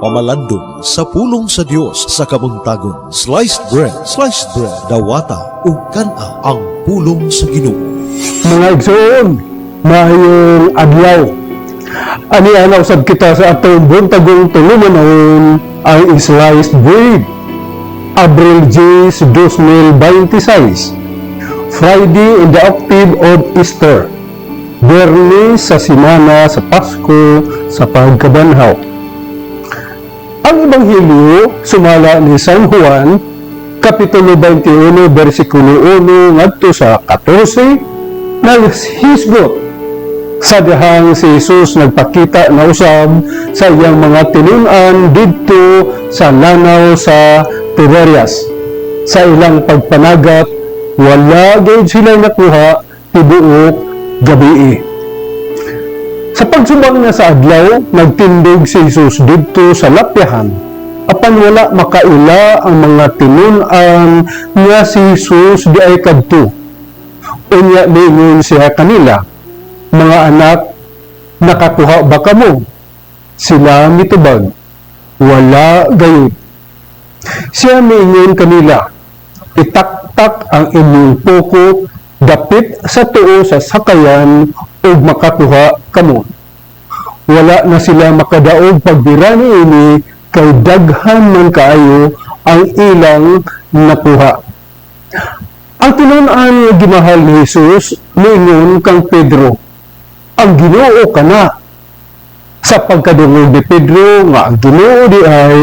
pamalandong sa pulong sa Dios sa kabuntagon. Sliced bread, dawata ug kana ang pulong sa Ginoo. Mga igsoon, mahayong adlaw. Ani anaw sab kita sa atong buntagong tulumanon ang sliced bread. Abril 10, 2026. Friday in the octave of Easter. Biyernes sa simana sa Pasko sa pagkabanhaw. Ang Ebanghelyo sumala ni San Juan, Kapitulo 21, versikulo 1 ngadto sa 14, naghisgot sa dihang si Jesus nagpakita na usab sa iyang mga tinun-an didto sa lanaw sa Tiberias. Sa ilang pagpanagat, wala gayud sila nakuha tibuok gabii. Sa pagsubang na sa adlaw, nagtindog si Jesus didto sa lapyahan, apan wala makaila ang mga tinun-an nga si Jesus di ay kadto. Unya ningon siya kanila, mga anak, nakakuha ba kamo? Sila mitubag, wala gayud. Siya ningon kanila, itaktak ang inyong pokok, dapit sa tuo sa sakayan ug makakuha kamo. Wala na sila makadaog pagbirani ini kay daghan man kaayo ang ilang nakuha. Ang tinun-an nga gimahal ni Jesus ningon kang Pedro, ang Ginoo kana. Sa pagkadungog ni Pedro nga ang Ginoo di ay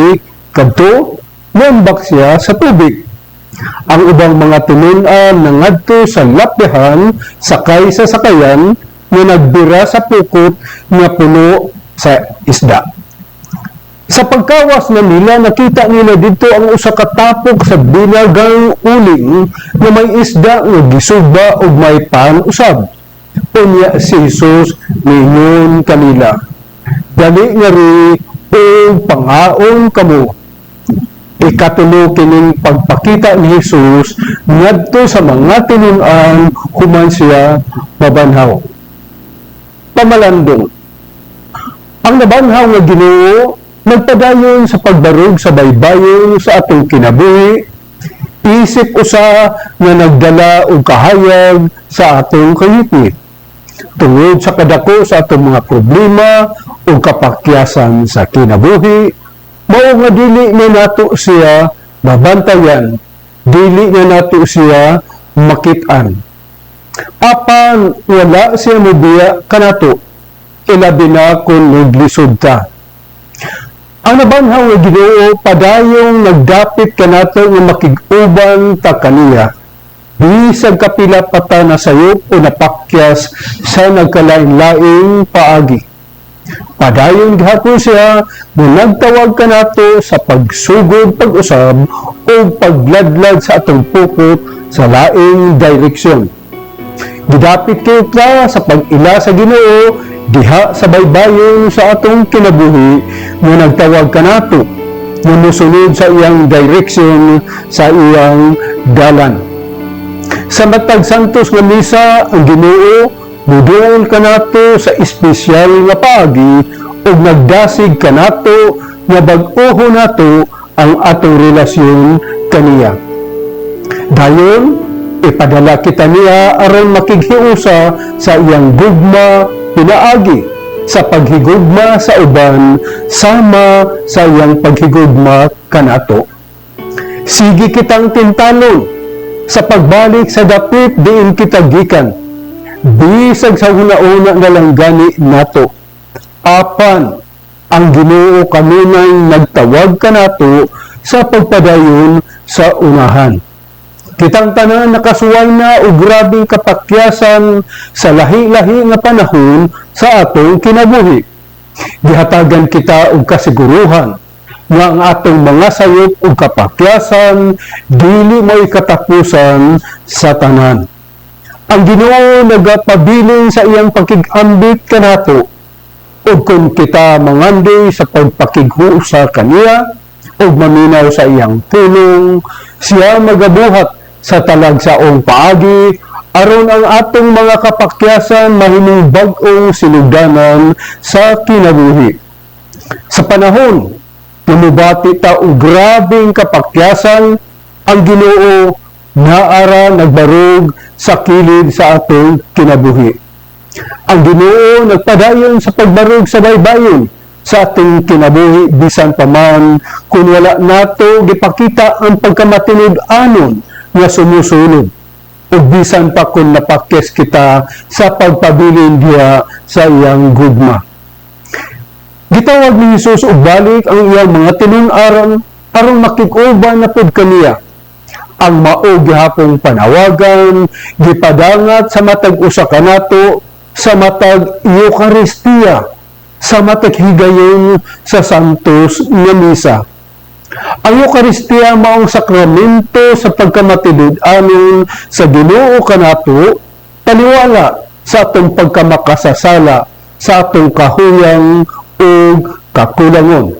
kadto, nambak siya sa tubig. Ang ubang mga tinun-an nangadto sa lapyahan sakay sa sakayan nga nagbira sa pukot nga puno sa isda. Sa pagkawas na nila, nakita nila dito ang usa ka tapok sa binagang uling nga may isda nga gisugba ug may pan usab. Unya si Jesus ningon kanila, dali nga ri ug pangaon kamo. Ikatulo kining pagpakita ni Jesus ngadto sa mga tinun-an human siya mabanhaw. Pamalandong. Ang nabanhaw nga Ginoo nagpadayon sa pagbarog sa baybayon sa atong kinabuhi, isip usa nga nagdala og kahayag sa atong kayupi. Tungod sa kadako sa atong mga problema o kapakyasan sa kinabuhi, mao nga dili na nato siya mabantayan, dili na nato siya makit-an. Apan wala siya mobiya kanato, ilabi na kung naglisod ta. Ang nabanhaw nga Ginoo padayong nagdapit kanato nga makig-uban ta kaniya. Bisag kapila pata na sayop o napakyas sa nagkalain-laing paagi. Padayon gihapon siya mo nagtawag kanato sa pagsugod pag-usab o pagladlad sa atong pukot sa laing direksyon. Gidapit kita sa pag-ila sa Ginoo diha sa baybayon sa atong kinabuhi nga nagtawag kanato nga mosunod sa iyang direksyon sa iyang dalan. Sa matag santos nga misa ang Ginoo muduol kanato sa espesyal nga paagi ug nagdasig kanato nga bag-oho nato ang atong relasyon kaniya. Dayon ipadala kita niya aron makighiusa sa iyang gugma pinaagi sa paghigugma sa uban sama sa iyang paghigugma kanato. Sige kitang tintalon sa pagbalik sa dapit diin kita gikan. Bisag sa una-una nga lang gani nato. Apan ang Ginoo kanunay nagtawag kanato sa pagpadayon sa unahan. Kitang tanan nakasuway na og grabing kapakyasan sa lahi-lahi nga panahon sa atong kinabuhi. Gihatagan kita og kasiguruhan nga ang atong mga sayop ug kapakyasan dili may katapusan sa tanan. Ang Ginoo nagapabilin sa iyang pakig-ambit kanato ug kung kita mangandoy sa pagpakighusa kaniya ug maminaw sa iyang tulong, siya magabuhat sa talagsaong paagi aron ang atong mga kapakyasan mahimong bag-ong sinugdanan sa kinabuhi. Sa panahon Tumubati ta og grabing kapakyasan ang Ginoo naara nagbarog sa kilid sa atong kinabuhi. Ang Ginoo nagpadayon sa pagbarog sa baybayon sa ating kinabuhi bisan pa man kung wala nato gipakita ang pagkamatinud-anon nga sumusunod o bisan pa kung napakyas kita sa pagpabilin diha sa iyang gugma. Gitawag ni Jesus og balik ang iyang mga tinun-aron aron makig-uban na pud kaniya. Ang mao gihapong panawagan gipadangat sa matag usa kanato sa matag Eucharistia, sa matag higayon sa Santos nga Misa. Ang Eucharistia maong sakramento sa pagkamatinud-anon sa Ginoo kanato, taliwala sa atong pagkamakasasala sa atong kahuyang o kakulangon.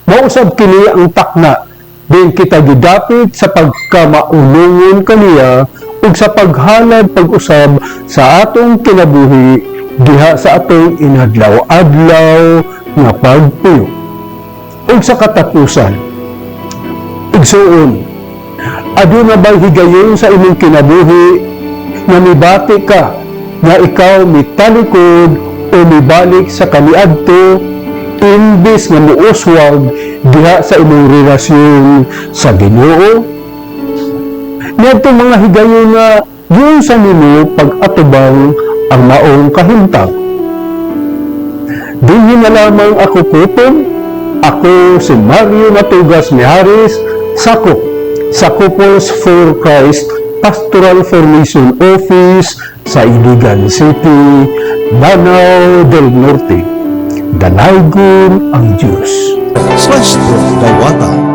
Mausab kini ang takna din kita gidapit sa pagkamaunungon kaniya ug sa paghalad pag-usab sa atong kinabuhi diha sa atong inadlaw-adlaw nga pagpuyo. Ug sa katapusan, igsuon, aduna ba'y higayon sa imong kinabuhi nga mibati ka nga ikaw mitalikod o mibalik sa kaniadto imbis nga muuswag diha sa imong relasyon sa Ginoo? Ngadto mga higayon nga yun sa nimo pag-atubang ang maong kahimtang. Dinhi na lamang ako kutom. Ako si Mario Matugas Miharis, sakop sa Couples for Christ Pastoral Formation Office sa Iligan City, Lanao del Norte. Dalaygon ang Diyos. Sliced Bread Dawata